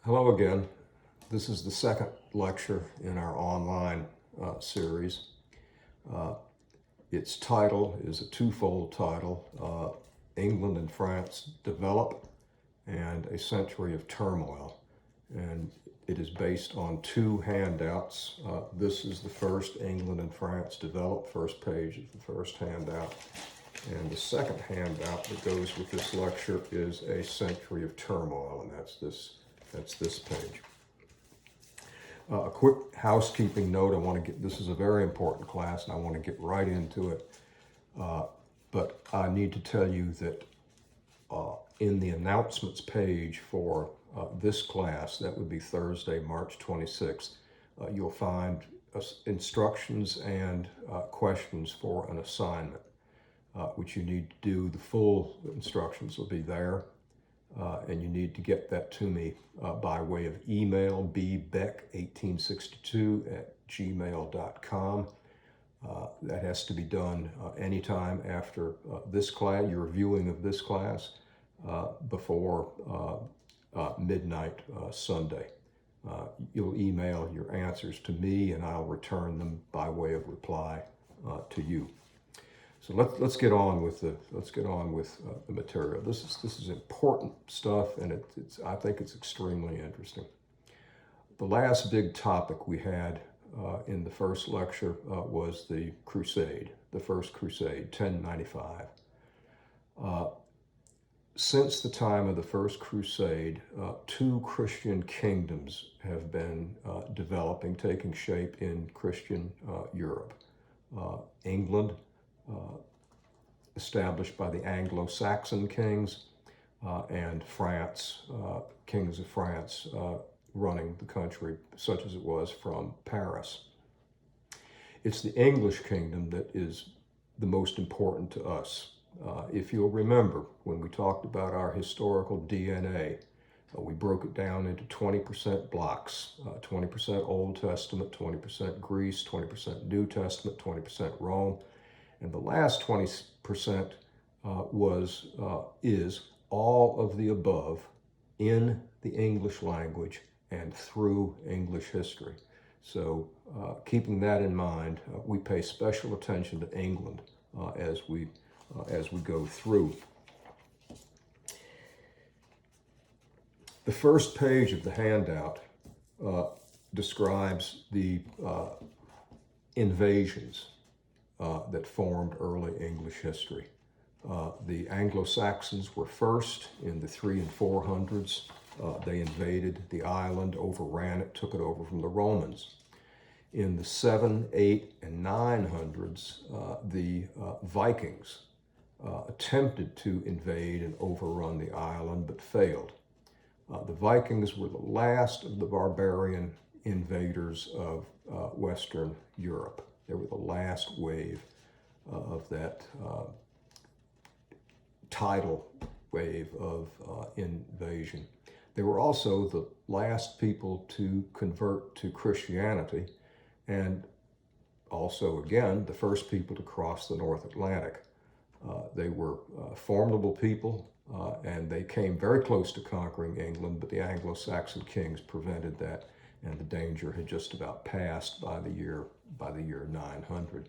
Hello again. This is the second lecture in our online series. Uh, its title is a twofold title, England and France Develop and a Century of Turmoil. And it is based on two handouts. This is the first, England and France Develop, first page of the first handout. And the second handout that goes with this lecture is a Century of Turmoil, and that's this page. A quick housekeeping note, this is a very important class and I want to get right into it. But I need to tell you that in the announcements page for this class, that would be Thursday, March 26th, you'll find instructions and questions for an assignment, which you need to do. The full instructions will be there. And you need to get that to me by way of email, bbeck1862@gmail.com. That has to be done anytime after this class, your viewing of this class, before midnight Sunday. You'll email your answers to me and I'll return them by way of reply to you. So let's get on with the material. This is important stuff, and I think it's extremely interesting. The last big topic we had in the first lecture was the Crusade, the First Crusade, 1095. Since the time of the First Crusade, two Christian kingdoms have been developing, taking shape in Christian Europe. England, established by the Anglo-Saxon kings, and France, kings of France, running the country such as it was from Paris. It's the English kingdom that is the most important to us. If you'll remember, when we talked about our historical DNA, we broke it down into 20% blocks, 20% Old Testament, 20% Greece, 20% New Testament, 20% Rome. And the last 20% is all of the above in the English language and through English history. So keeping that in mind, we pay special attention to England as we go through. The first page of the handout describes the invasions that formed early English history. The Anglo-Saxons were first in the 300s and 400s. They invaded the island, overran it, took it over from the Romans. In the 700s, 800s, and 900s, the Vikings attempted to invade and overrun the island, but failed. The Vikings were the last of the barbarian invaders of Western Europe. They were the last wave of that tidal wave of invasion. They were also the last people to convert to Christianity, and also, again, the first people to cross the North Atlantic. They were formidable people, and they came very close to conquering England, but the Anglo-Saxon kings prevented that, and the danger had just about passed by the year 900.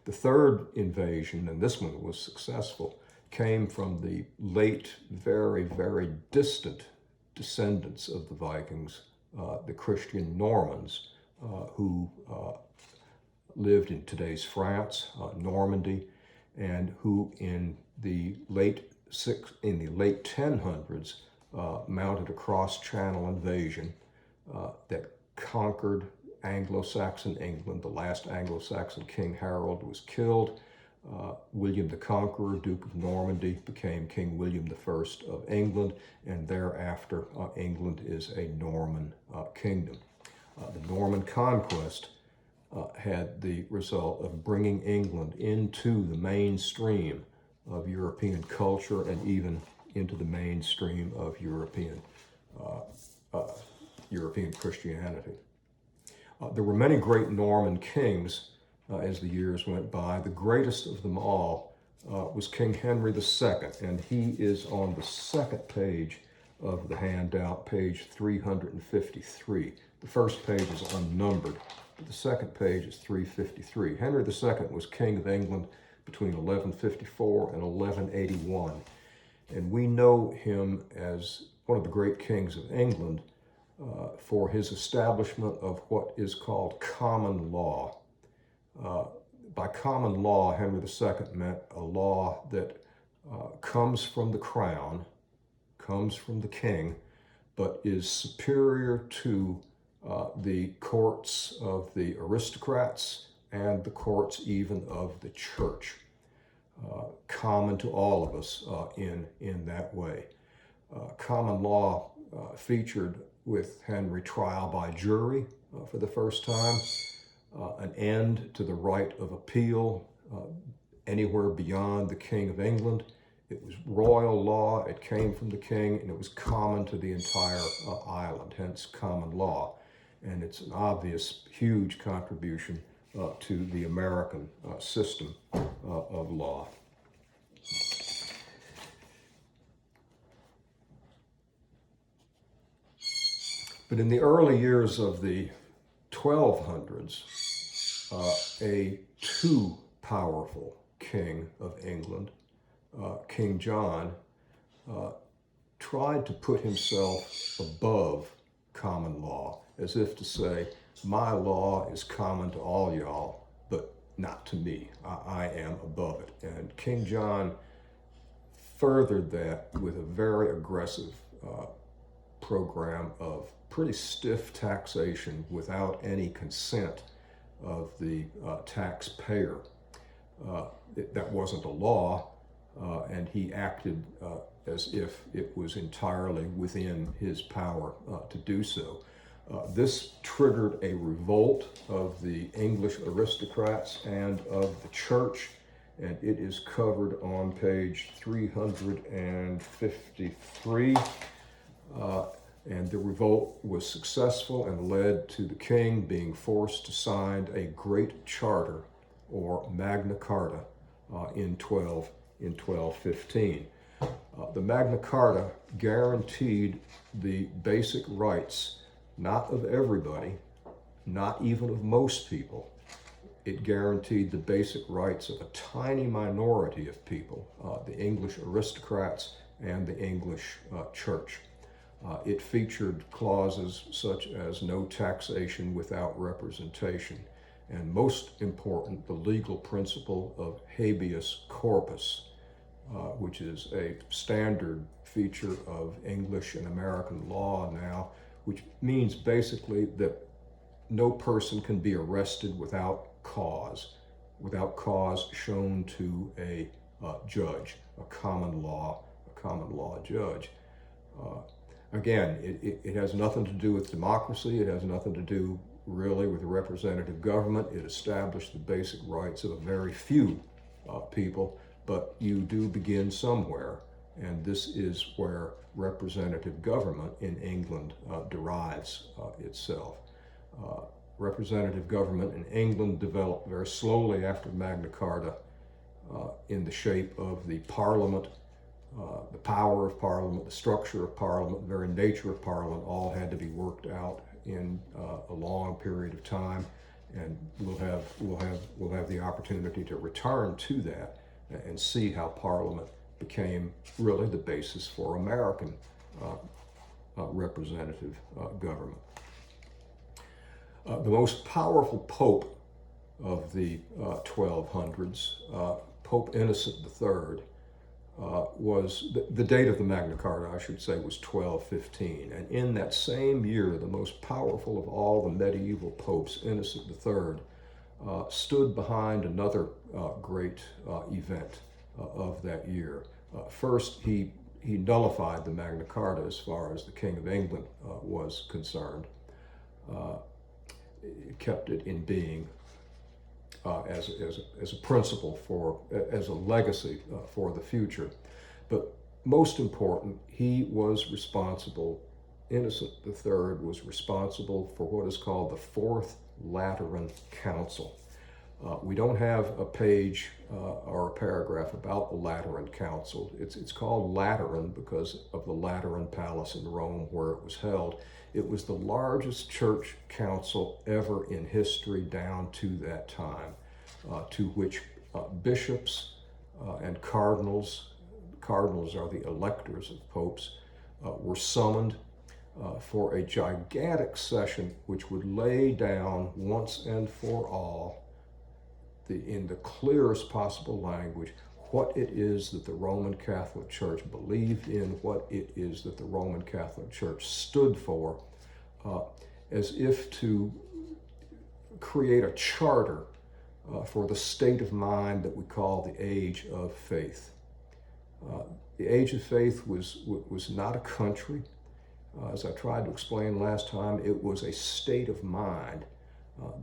The third invasion, and this one was successful, came from the late, very, very distant descendants of the Vikings, the Christian Normans, who lived in today's France, Normandy, and who in the late 1000s mounted a cross-channel invasion that conquered Anglo-Saxon England. The last Anglo-Saxon king, Harold, was killed. William the Conqueror, Duke of Normandy, became King William I of England, and thereafter England is a Norman kingdom. The Norman conquest had the result of bringing England into the mainstream of European culture and even into the mainstream of European Christianity. There were many great Norman kings as the years went by. The greatest of them all was King Henry II, and he is on the second page of the handout, page 353. The first page is unnumbered, but the second page is 353. Henry II was King of England between 1154 and 1181. And we know him as one of the great kings of England for his establishment of what is called common law. By common law, Henry II meant a law that comes from the crown, comes from the king, but is superior to the courts of the aristocrats and the courts even of the church. Common to all of us in that way. Common law featured with Henry trial by jury for the first time, an end to the right of appeal anywhere beyond the King of England. It was royal law, it came from the king, and it was common to the entire island, hence common law. And it's an obvious, huge contribution to the American system of law. But in the early years of the 1200s, a too powerful king of England, King John, tried to put himself above common law, as if to say, my law is common to all y'all, but not to me. I am above it. And King John furthered that with a very aggressive program of pretty stiff taxation without any consent of the taxpayer. That wasn't a law, and he acted as if it was entirely within his power to do so. This triggered a revolt of the English aristocrats and of the church, and it is covered on page 353. And the revolt was successful and led to the king being forced to sign a great charter, or Magna Carta, in 1215. The Magna Carta guaranteed the basic rights, not of everybody, not even of most people. It guaranteed the basic rights of a tiny minority of people, the English aristocrats and the English church. It featured clauses such as no taxation without representation, and most important, the legal principle of habeas corpus, which is a standard feature of English and American law now, which means basically that no person can be arrested without cause shown to a judge, a common law judge. Again, it has nothing to do with democracy. It has nothing to do really with representative government. It established the basic rights of a very few people, but you do begin somewhere, and this is where representative government in England derives itself. Representative government in England developed very slowly after Magna Carta in the shape of the Parliament. The power of Parliament, the structure of Parliament, the very nature of Parliament, all had to be worked out in a long period of time, and we'll have the opportunity to return to that and see how Parliament became really the basis for American representative government. The most powerful pope of the 1200s, Pope Innocent III, was the date of the Magna Carta, I should say, was 1215. And in that same year, the most powerful of all the medieval popes, Innocent III, stood behind another great event of that year. First, he nullified the Magna Carta as far as the King of England was concerned. Kept it in being as a principle as a legacy for the future. But most important, Innocent III was responsible for what is called the Fourth Lateran Council. We don't have a page or a paragraph about the Lateran Council. It's called Lateran because of the Lateran Palace in Rome where it was held. It was the largest church council ever in history down to that time, to which bishops and cardinals are the electors of popes, were summoned for a gigantic session which would lay down once and for all, in the clearest possible language, what it is that the Roman Catholic Church believed in, what it is that the Roman Catholic Church stood for, as if to create a charter for the state of mind that we call the Age of Faith. The Age of Faith was not a country. As I tried to explain last time, it was a state of mind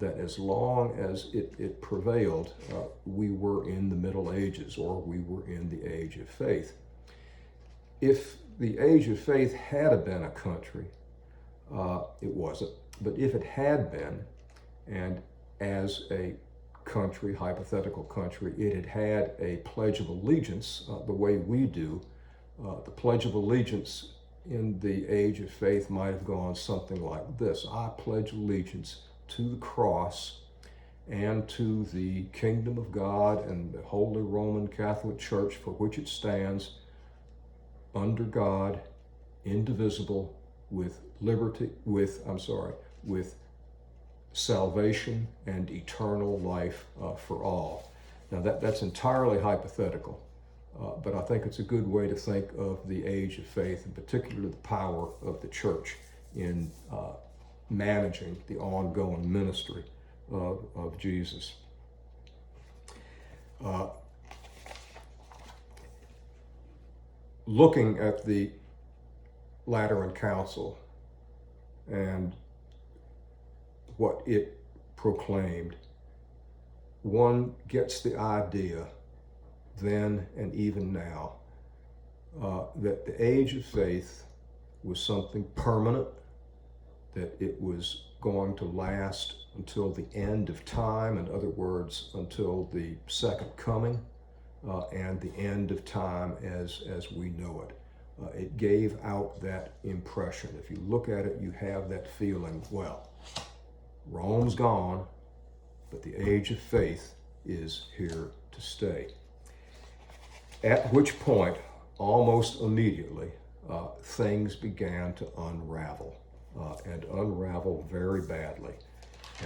that as long as it prevailed, we were in the Middle Ages, or we were in the Age of Faith. If the Age of Faith had been a country, it wasn't, but if it had been, and as a country, hypothetical country, it had had a Pledge of Allegiance the way we do, the Pledge of Allegiance in the Age of Faith might have gone something like this: I pledge allegiance to the cross and to the kingdom of God and the Holy Roman Catholic Church for which it stands, under God, indivisible, with salvation and eternal life for all. Now that's entirely hypothetical, but I think it's a good way to think of the Age of Faith, in particular the power of the church in managing the ongoing ministry of Jesus. Looking at the Lateran Council and what it proclaimed, one gets the idea then and even now that the Age of Faith was something permanent, that it was going to last until the end of time, in other words, until the second coming and the end of time as we know it. It gave out that impression. If you look at it, you have that feeling, well, Rome's gone, but the Age of Faith is here to stay. At which point, almost immediately, things began to unravel, and unravel very badly.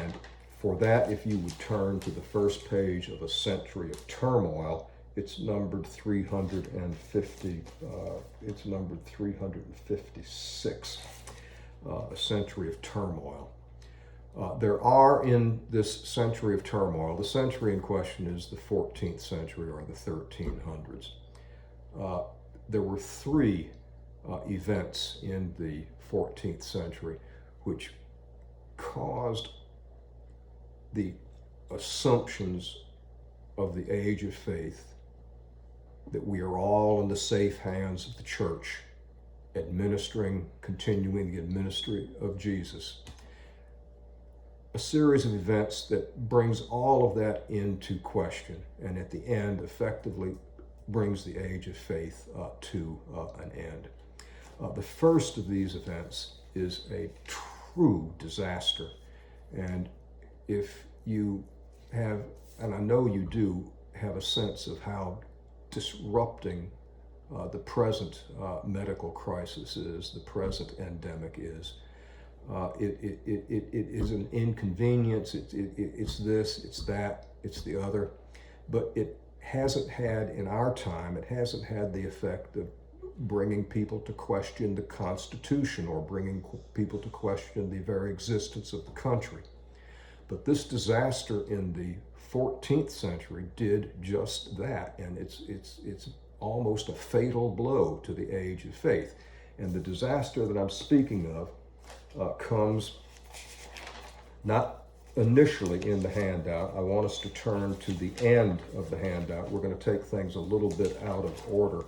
And for that, if you would turn to the first page of A Century of Turmoil, it's numbered 350, it's numbered 356, A Century of Turmoil. There are in this Century of Turmoil, the century in question is the 14th century or the 1300s. There were three events in the 14th century which caused the assumptions of the Age of Faith that we are all in the safe hands of the church, continuing the ministry of Jesus. A series of events that brings all of that into question, and at the end effectively brings the Age of Faith to an end. The first of these events is a true disaster, and if you have, and I know you do, have a sense of how disrupting the present medical crisis is, the present endemic is. It is an inconvenience. It's this, it's that, it's the other, but it hasn't had, in our time, it hasn't had the effect of bringing people to question the Constitution or bringing people to question the very existence of the country. But this disaster in the 14th century did just that, and it's almost a fatal blow to the Age of Faith. And the disaster that I'm speaking of comes not initially in the handout. I want us to turn to the end of the handout. We're going to take things a little bit out of order.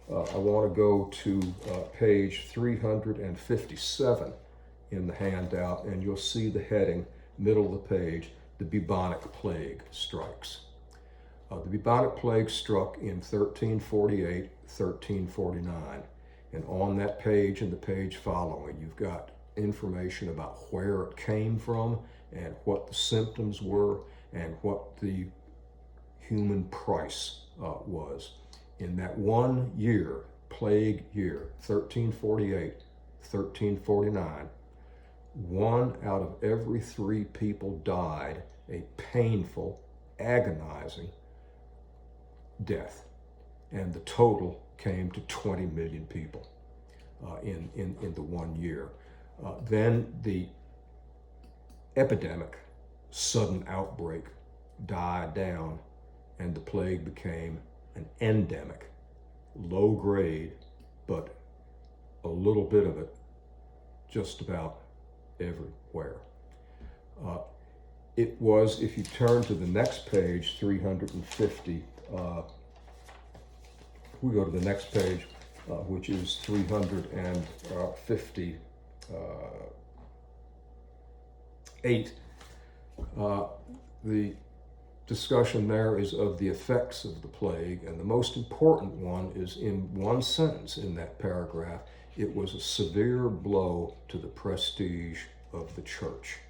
I want to go to page 357 in the handout, and you'll see the heading, middle of the page, the bubonic plague strikes. The bubonic plague struck in 1348, 1349. And on that page and the page following, you've got information about where it came from and what the symptoms were and what the human price was. In that 1 year, plague year, 1348, 1349, 1 out of every 3 people died a painful, agonizing death. And the total came to 20 million people in the 1 year. Then the epidemic, sudden outbreak, died down, and the plague became an endemic, low grade, but a little bit of it just about everywhere. It was, if you turn to the next page, 350, we go to the next page, which is 358. The discussion there is of the effects of the plague, and the most important one is in one sentence in that paragraph. It was a severe blow to the prestige of the church.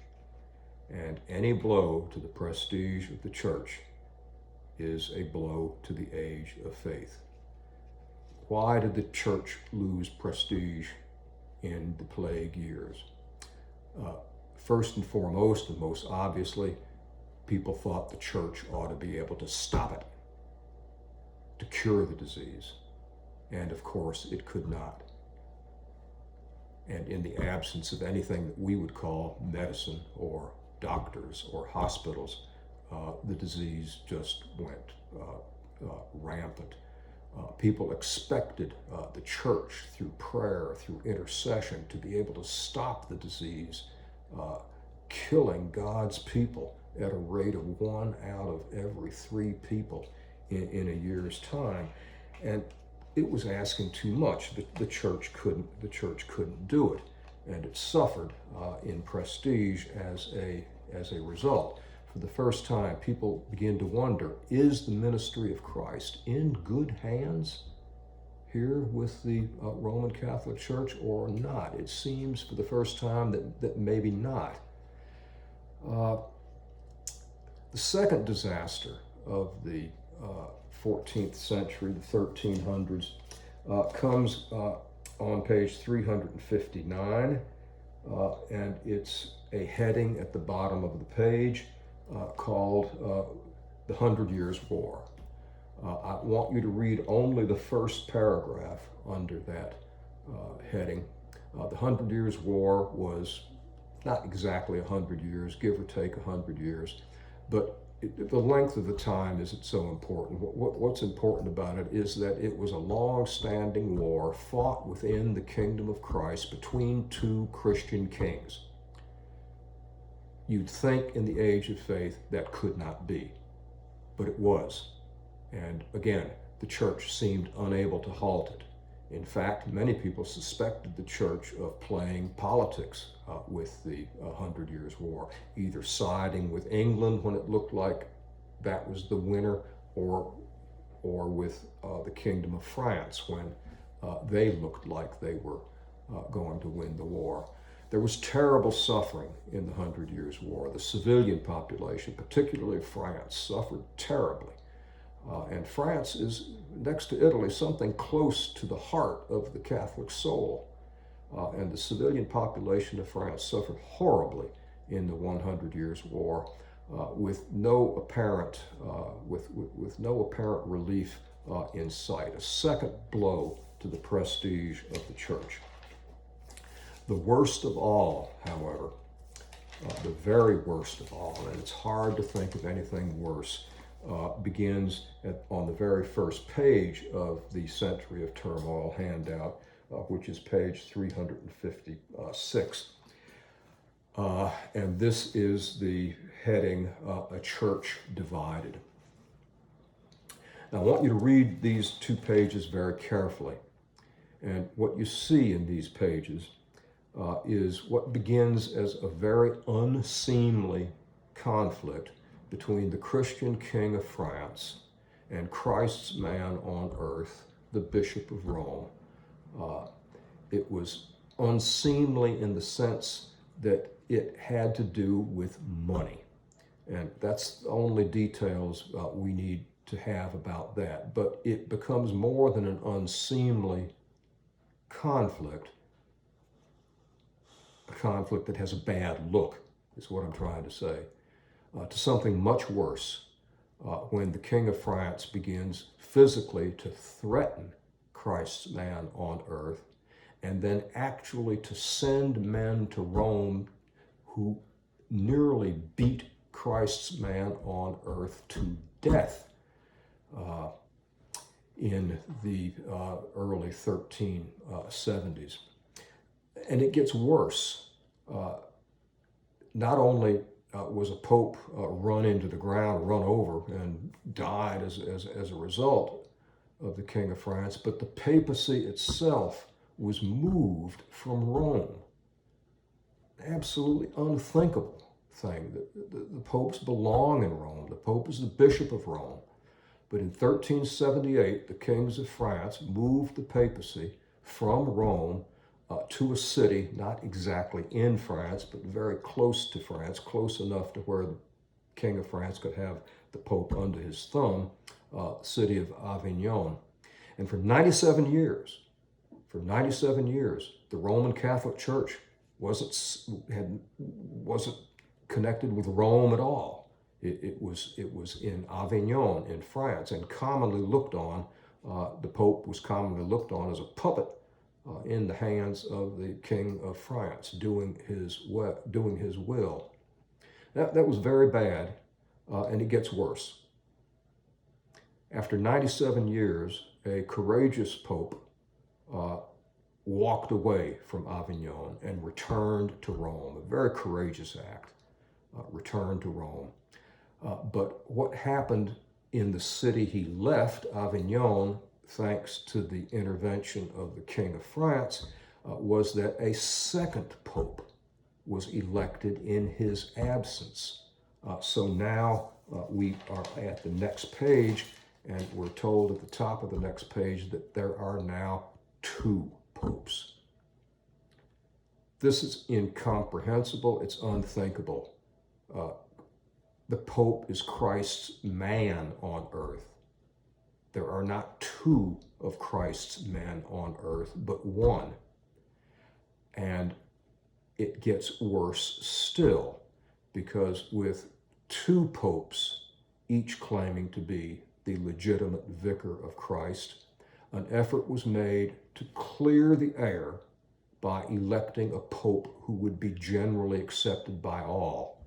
And any blow to the prestige of the church is a blow to the age of faith. Why did the church lose prestige in the plague years? First and foremost, and most obviously, people thought the church ought to be able to stop it, to cure the disease. And of course, it could not. And in the absence of anything that we would call medicine or doctors or hospitals, the disease just went rampant. People expected the church, through prayer, through intercession, to be able to stop the disease, killing God's people at a rate of 1 out of every 3 people in a year's time. And it was asking too much. The church couldn't do it, and it suffered in prestige as a result. For the first time, people begin to wonder, is the ministry of Christ in good hands here with the Roman Catholic Church or not? It seems for the first time that maybe not. The second disaster of the 14th century, the 1300s, comes on page 359, and it's a heading at the bottom of the page called The 100 Years' War. I want you to read only the first paragraph under that heading. The 100 Years' War was not exactly 100 years, give or take 100 years, but the length of the time isn't so important. What's important about it is that it was a long-standing war fought within the kingdom of Christ between 2 Christian kings. You'd think in the age of faith that could not be, but it was. And again, the church seemed unable to halt it. In fact, many people suspected the church of playing politics with the 100 Years' War, either siding with England when it looked like that was the winner, or with the Kingdom of France when they looked like they were going to win the war. There was terrible suffering in the 100 Years' War. The civilian population, particularly France, suffered terribly. And France is, next to Italy, something close to the heart of the Catholic soul. And the civilian population of France suffered horribly in the 100 Years' War, with no apparent relief in sight. A second blow to the prestige of the church. The worst of all, however, the very worst of all, and it's hard to think of anything worse, begins on the very first page of the Century of Turmoil handout, which is page 356. And this is the heading, A Church Divided. Now, I want you to read these 2 pages very carefully. And what you see in these pages is what begins as a very unseemly conflict between the Christian King of France and Christ's man on earth, the Bishop of Rome. It was unseemly in the sense that it had to do with money. And that's the only details we need to have about that. But it becomes more than an unseemly conflict, a conflict that has a bad look, is what I'm trying to say, to something much worse when the King of France begins physically to threaten Christ's man on earth, and then actually to send men to Rome who nearly beat Christ's man on earth to death in the early 1370s. And it gets worse. Not only was a pope run into the ground, run over, and died as a result of the King of France, but the papacy itself was moved from Rome. Absolutely unthinkable thing. The popes belong in Rome. The pope is the bishop of Rome. But in 1378, the kings of France moved the papacy from Rome to a city, not exactly in France, but very close to France, close enough to where the King of France could have the Pope under his thumb, city of Avignon. And for 97 years, the Roman Catholic Church wasn't connected with Rome at all. It was in Avignon in France, and commonly looked on, the Pope was commonly looked on as a puppet in the hands of the King of France, doing his will. That was very bad, and it gets worse. After 97 years, a courageous Pope walked away from Avignon and returned to Rome. A very courageous act, returned to Rome. But what happened in the city he left, Avignon, thanks to the intervention of the King of France, was that a second pope was elected in his absence. So now we are at the next page, and we're told at the top of the next page that there are now two popes. This is incomprehensible. It's unthinkable. The Pope is Christ's man on earth. There are not two of Christ's men on earth, but one. And it gets worse still, because with two popes, each claiming to be the legitimate vicar of Christ, an effort was made to clear the air by electing a pope who would be generally accepted by all.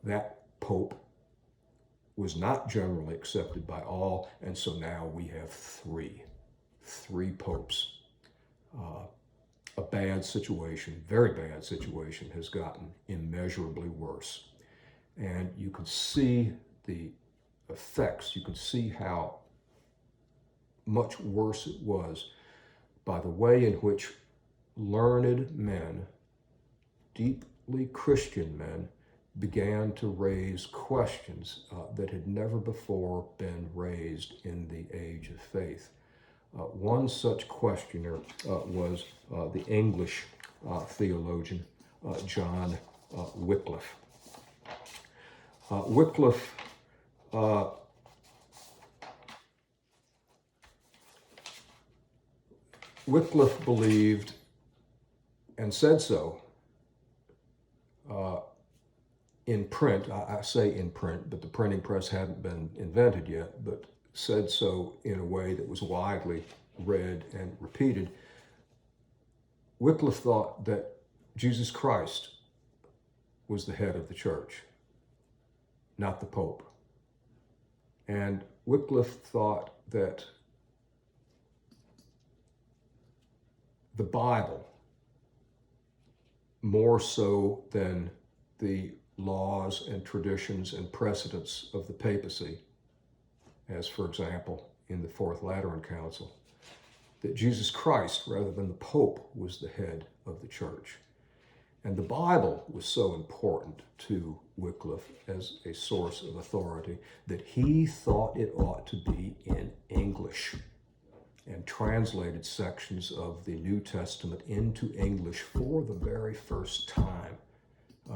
That pope was not generally accepted by all, and so now we have three popes. A bad situation, very bad situation, has gotten immeasurably worse. And you can see the effects, you can see how much worse it was by the way in which learned men, deeply Christian men, began to raise questions that had never before been raised in the age of faith. One such questioner was the English theologian John Wycliffe. Wycliffe believed, and said so, in print. I say in print, but the printing press hadn't been invented yet, but said so in a way that was widely read and repeated. Wycliffe thought that Jesus Christ was the head of the church, not the Pope. And Wycliffe thought that the Bible, more so than the laws and traditions and precedents of the papacy, as for example in the Fourth Lateran Council, that Jesus Christ, rather than the Pope, was the head of the church. And the Bible was so important to Wycliffe as a source of authority that he thought it ought to be in English, and translated sections of the New Testament into English for the very first time.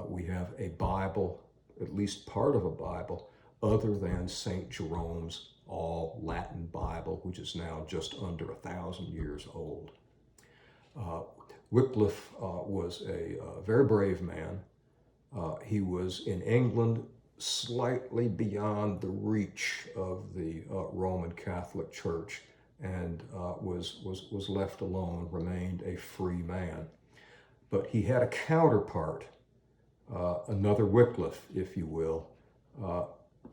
We have a Bible, at least part of a Bible, other than St. Jerome's all Latin Bible, which is now just under 1,000 years old. Wycliffe was a very brave man. He was in England, slightly beyond the reach of the Roman Catholic Church, and was left alone, remained a free man. But he had a counterpart, another Wycliffe, if you will,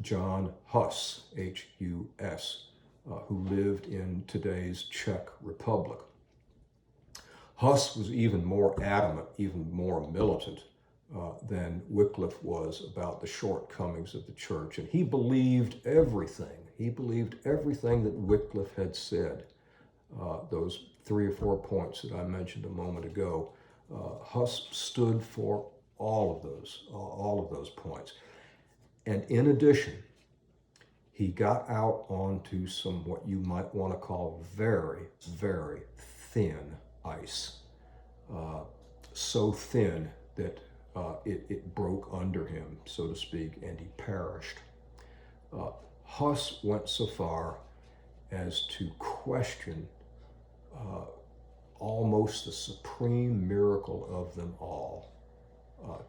John Hus, H-U-S, who lived in today's Czech Republic. Hus was even more adamant, even more militant than Wycliffe was about the shortcomings of the church. And he believed everything. He believed everything that Wycliffe had said. Those 3 or 4 points that I mentioned a moment ago, Hus stood for all of those points. And in addition, he got out onto some what you might want to call very, very thin ice. So thin that it broke under him, so to speak, and he perished. Hus went so far as to question almost the supreme miracle of them all,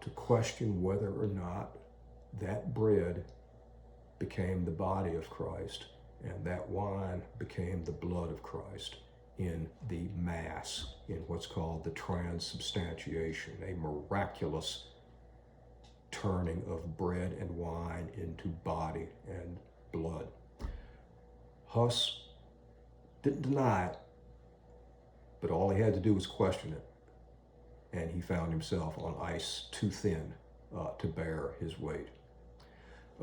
to question whether or not that bread became the body of Christ and that wine became the blood of Christ in the Mass, in what's called the transubstantiation, a miraculous turning of bread and wine into body and blood. Hus didn't deny it, but all he had to do was question it, and he found himself on ice too thin to bear his weight.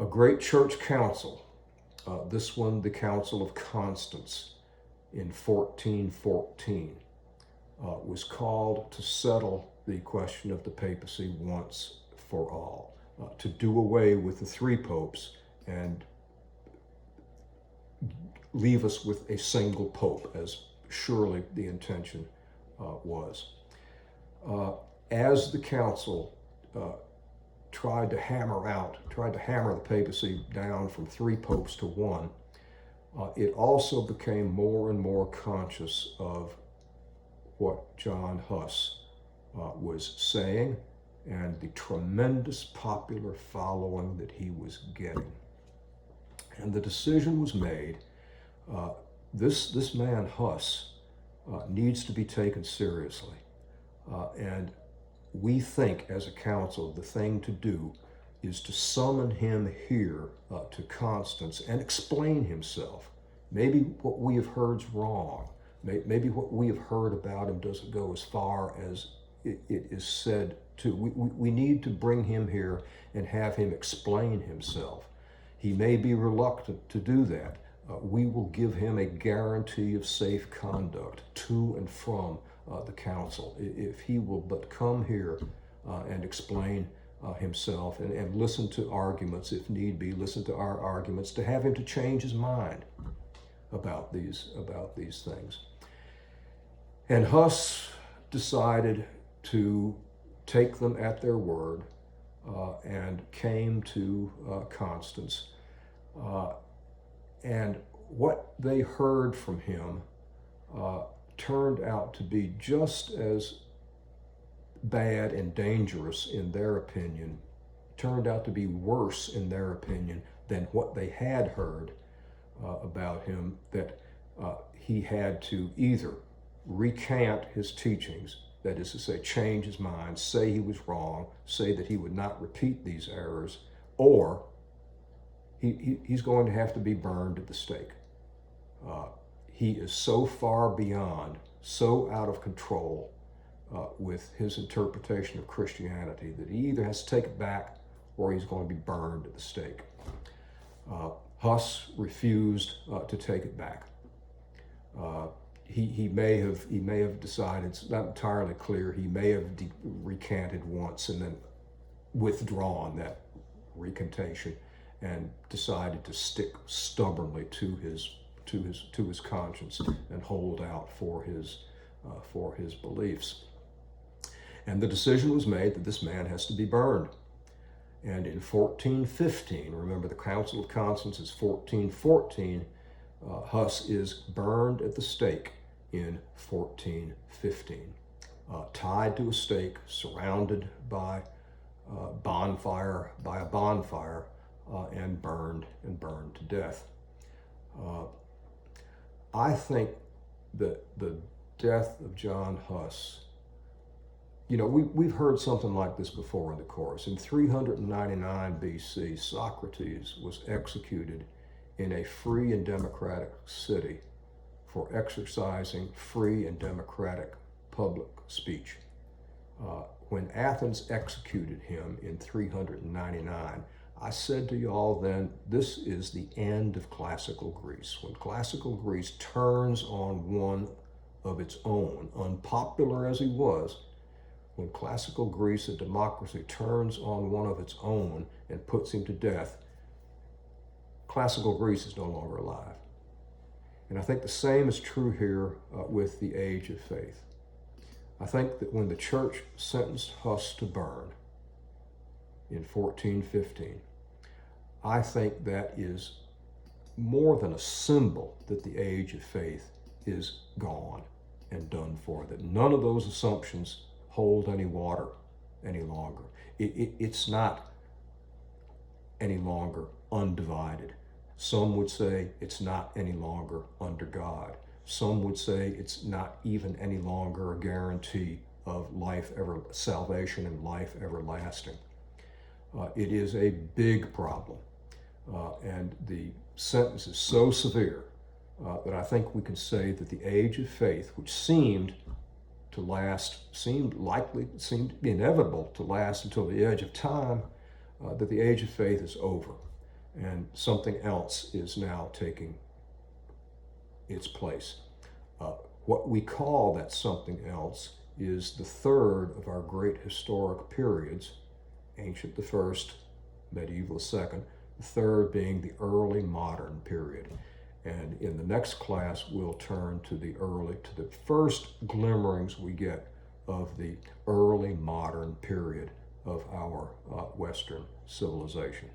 A great church council, this one the Council of Constance in 1414, was called to settle the question of the papacy once for all, to do away with the 3 popes and leave us with a single pope, as surely the intention was. As the council tried to hammer the papacy down from 3 popes to 1, it also became more and more conscious of what John Hus was saying and the tremendous popular following that he was getting. And the decision was made, this man Hus needs to be taken seriously. And we think as a council the thing to do is to summon him here to Constance and explain himself. Maybe what we have heard is wrong. Maybe what we have heard about him doesn't go as far as it is said to. We need to bring him here and have him explain himself. He may be reluctant to do that. We will give him a guarantee of safe conduct to and from the council if he will but come here and explain himself and listen to arguments, if need be, listen to our arguments, to have him to change his mind about these things. And Hus decided to take them at their word and came to Constance. And what they heard from him turned out to be just as bad and dangerous in their opinion, turned out to be worse in their opinion than what they had heard about him, that he had to either recant his teachings, that is to say, change his mind, say he was wrong, say that he would not repeat these errors, or he's going to have to be burned at the stake. He is so far beyond, so out of control with his interpretation of Christianity that he either has to take it back or he's going to be burned at the stake. Hus refused to take it back. he may have decided, it's not entirely clear, he may have recanted once and then withdrawn that recantation and decided to stick stubbornly to his conscience and hold out for his beliefs. And the decision was made that this man has to be burned. And in 1415, remember the Council of Constance is 1414, Huss is burned at the stake in 1415, tied to a stake, surrounded by a bonfire, and burned to death. I think that the death of John Huss, we've heard something like this before in the course. In 399 BC, Socrates was executed in a free and democratic city for exercising free and democratic public speech. When Athens executed him in 399, I said to y'all then, this is the end of classical Greece. When classical Greece turns on one of its own, unpopular as he was, when classical Greece, a democracy, turns on one of its own and puts him to death, classical Greece is no longer alive. And I think the same is true here with the age of faith. I think that when the church sentenced Huss to burn in 1415, I think that is more than a symbol that the age of faith is gone and done for, that none of those assumptions hold any water any longer. It's not any longer undivided. Some would say it's not any longer under God. Some would say it's not even any longer a guarantee of salvation and life everlasting. It is a big problem, and the sentence is so severe that I think we can say that the age of faith, which seemed inevitable to last until the edge of time, that the age of faith is over, and something else is now taking its place. What we call that something else is the third of our great historic periods, ancient the first, medieval the second, the third being the early modern period. And in the next class, we'll turn to the first glimmerings we get of the early modern period of our Western civilization.